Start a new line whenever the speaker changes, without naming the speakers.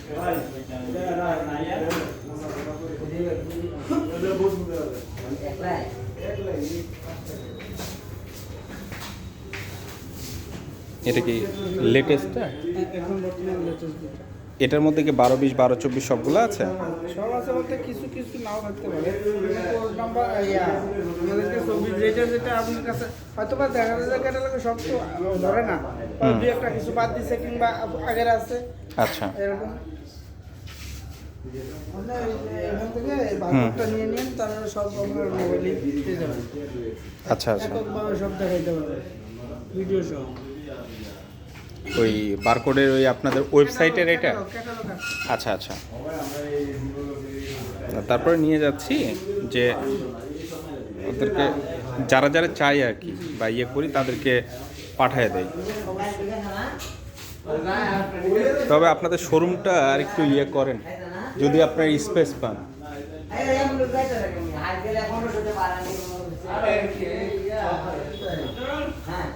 এটা কি লেটেস্টটা?
এখন বর্তমানে লেটেস্ট।
এটার মধ্যে কি 12, 20, 12, 24 সবগুলো আছে?
সব আছে বলতে কিছু কিছু নাও থাকতে পারে। কোড নাম্বার আমাদেরকে ছবি যেটা যেটা আপনার কাছে হয়তো বা দেখা যায় ক্যাটালগে সব তো ধরে না, দুই একটা কিছু বাদ দিচ্ছে কিংবা আগের আছে।
আচ্ছা,
এরকম আপনার এখান থেকে বারকোডটা নিয়ে নিন, তাহলে সব আপনার মোবাইলে পেয়ে যাবেন।
আচ্ছা আচ্ছা।
এককভাবে সব দেখাইতে পারবে ভিডিও সহ।
ওই বারকোডের ওই আপনাদের ওয়েবসাইটের এটা?
ক্যাটালগ আছে।
আচ্ছা আচ্ছা। তারপরে নিয়ে যাচ্ছি যে ওদেরকে যারা যারা চাই আর কি বা ইয়ে করি তাদেরকে পাঠিয়ে দেয়। তবে আপনাদের শোরুমটা আর একটু ইয়ে করেন যদি আপনার স্পেস পান।
হ্যাঁ